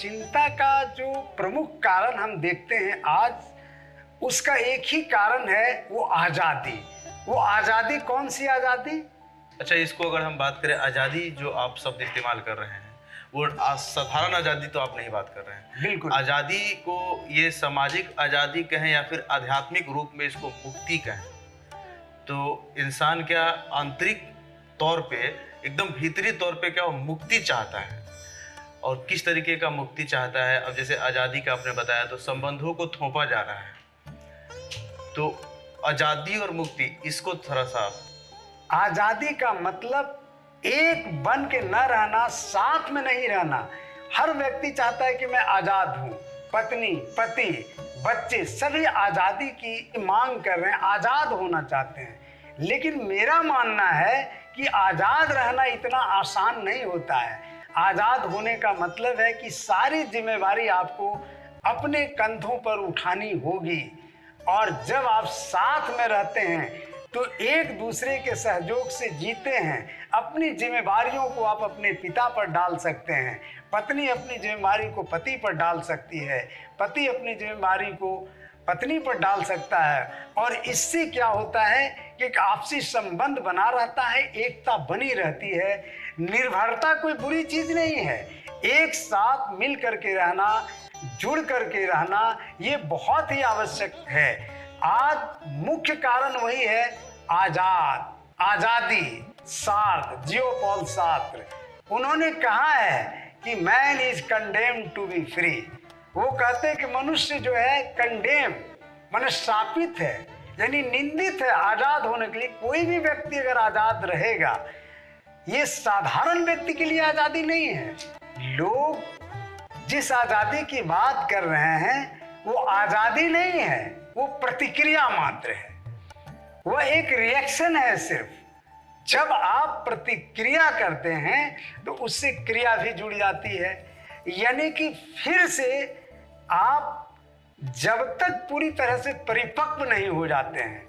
चिंता का जो प्रमुख कारण हम देखते हैं आज, उसका एक ही कारण है, वो आज़ादी। वो आज़ादी कौन सी आज़ादी? अच्छा, इसको अगर हम बात करें, आज़ादी जो आप शब्द इस्तेमाल कर रहे हैं वो साधारण आज़ादी तो आप नहीं बात कर रहे हैं। बिल्कुल। आज़ादी को ये सामाजिक आज़ादी कहें या फिर आध्यात्मिक रूप में इसको मुक्ति कहें, तो इंसान क्या आंतरिक तौर पे, एकदम भीतरी तौर पे क्या वो मुक्ति चाहता है, और किस तरीके का मुक्ति चाहता है। अब जैसे आज़ादी का आपने बताया, तो संबंधों को थोपा जा रहा है, तो आज़ादी और मुक्ति, इसको थोड़ा सा। आज़ादी का मतलब एक बन के न रहना, साथ में नहीं रहना। हर व्यक्ति चाहता है कि मैं आज़ाद हूँ, पत्नी, पति, बच्चे सभी आज़ादी की मांग कर रहे हैं, आज़ाद होना चाहते हैं। लेकिन मेरा मानना है कि आज़ाद रहना इतना आसान नहीं होता है। आज़ाद होने का मतलब है कि सारी जिम्मेवारी आपको अपने कंधों पर उठानी होगी, और जब आप साथ में रहते हैं तो एक दूसरे के सहयोग से जीते हैं। अपनी जिम्मेवारियों को आप अपने पिता पर डाल सकते हैं, पत्नी अपनी जिम्मेवारी को पति पर डाल सकती है, पति अपनी जिम्मेवारी को पत्नी पर डाल सकता है, और इससे क्या होता है कि एक आपसी संबंध बना रहता है, एकता बनी रहती है। निर्भरता कोई बुरी चीज नहीं है, एक साथ मिल करके रहना, जुड़ करके रहना, ये बहुत ही आवश्यक है। आज मुख्य कारण वही है, आजादी। सार्त्र, जियो पॉल सार्त्र, उन्होंने कहा है कि man is condemned to be free. वो कहते हैं कि मनुष्य जो है कंडेम, माने शापित है, यानी निंदित है आजाद होने के लिए। कोई भी व्यक्ति अगर आजाद रहेगा, ये साधारण व्यक्ति के लिए आजादी नहीं है। लोग जिस आजादी की बात कर रहे हैं वो आजादी नहीं है, वो प्रतिक्रिया मात्र है, वह एक रिएक्शन है सिर्फ। जब आप प्रतिक्रिया करते हैं तो उससे क्रिया भी जुड़ जाती है, यानी कि फिर से आप जब तक पूरी तरह से परिपक्व नहीं हो जाते हैं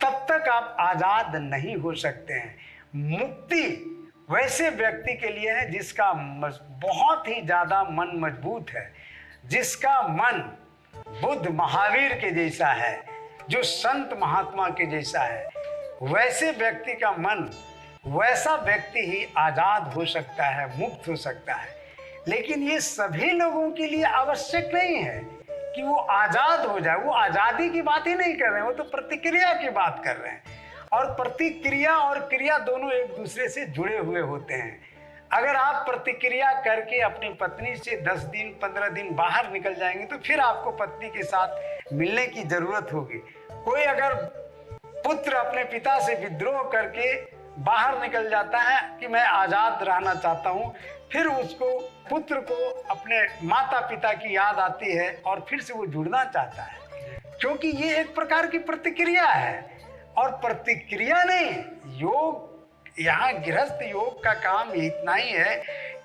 तब तक आप आजाद नहीं हो सकते हैं। मुक्ति वैसे व्यक्ति के लिए है जिसका बहुत ही ज्यादा मन मजबूत है, जिसका मन बुद्ध महावीर के जैसा है, जो संत महात्मा के जैसा है। वैसे व्यक्ति का मन, वैसा व्यक्ति ही आजाद हो सकता है, मुक्त हो सकता है। लेकिन ये सभी लोगों के लिए आवश्यक नहीं है कि वो आजाद हो जाए। वो आजादी की बात ही नहीं कर रहे हैं, वो तो प्रतिक्रिया की बात कर रहे हैं। और प्रतिक्रिया और क्रिया दोनों एक दूसरे से जुड़े हुए होते हैं। अगर आप प्रतिक्रिया करके अपनी पत्नी से 10 दिन 15 दिन बाहर निकल जाएंगे तो फिर आपको पत्नी के साथ मिलने की जरूरत होगी। कोई अगर पुत्र अपने पिता से विद्रोह करके बाहर निकल जाता है कि मैं आजाद रहना चाहता हूँ, फिर उसको पुत्र को अपने माता पिता की याद आती है और फिर से वो जुड़ना चाहता है, क्योंकि ये एक प्रकार की प्रतिक्रिया है। और प्रतिक्रिया नहीं, योग, यहाँ गृहस्थ योग का काम इतना ही है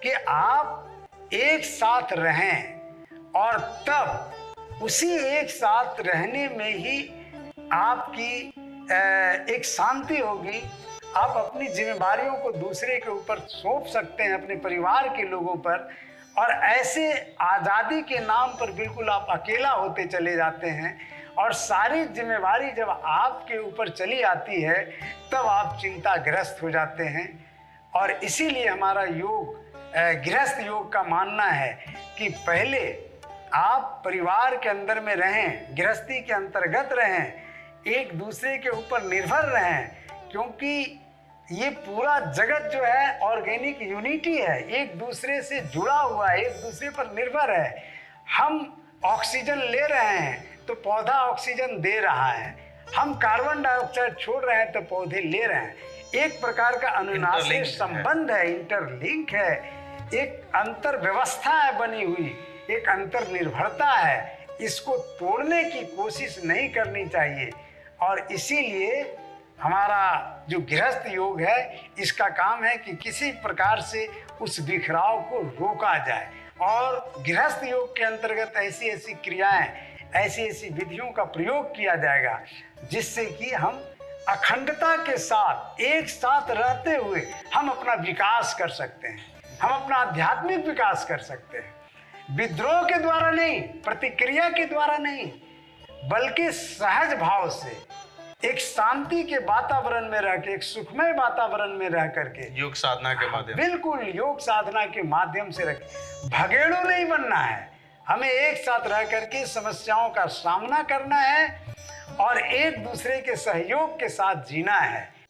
कि आप एक साथ रहें, और तब उसी एक साथ रहने में ही आपकी एक शांति होगी। आप अपनी जिम्मेदारियों को दूसरे के ऊपर सौंप सकते हैं, अपने परिवार के लोगों पर, और ऐसे आज़ादी के नाम पर बिल्कुल आप अकेला होते चले जाते हैं। और सारी जिम्मेवारी जब आपके ऊपर चली आती है तब आप चिंताग्रस्त हो जाते हैं। और इसीलिए हमारा योग, गृहस्थ योग का मानना है कि पहले आप परिवार के अंदर में रहें, गृहस्थी के अंतर्गत रहें, एक दूसरे के ऊपर निर्भर रहें, क्योंकि ये पूरा जगत जो है ऑर्गेनिक यूनिटी है, एक दूसरे से जुड़ा हुआ है, एक दूसरे पर निर्भर है। हम ऑक्सीजन ले रहे हैं तो पौधा ऑक्सीजन दे रहा है, हम कार्बन डाइऑक्साइड छोड़ रहे हैं तो पौधे ले रहे हैं। एक प्रकार का अनुनासिक संबंध है, इंटरलिंक है, एक अंतर व्यवस्था है बनी हुई, एक अंतर निर्भरता है। इसको तोड़ने की कोशिश नहीं करनी चाहिए। और इसीलिए हमारा जो गृहस्थ योग है, इसका काम है कि किसी प्रकार से उस बिखराव को रोका जाए। और गृहस्थ योग के अंतर्गत ऐसी ऐसी क्रियाएं, ऐसी ऐसी विधियों का प्रयोग किया जाएगा जिससे कि हम अखंडता के साथ, एक साथ रहते हुए हम अपना विकास कर सकते हैं, हम अपना आध्यात्मिक विकास कर सकते हैं। विद्रोह के द्वारा नहीं, प्रतिक्रिया के द्वारा नहीं, बल्कि सहज भाव से एक शांति के वातावरण में रह के, एक सुखमय वातावरण में रह करके, योग साधना के माध्यम, बिल्कुल योग साधना के माध्यम से रख, भगेड़ू नहीं बनना है। हमें एक साथ रह करके समस्याओं का सामना करना है और एक दूसरे के सहयोग के साथ जीना है।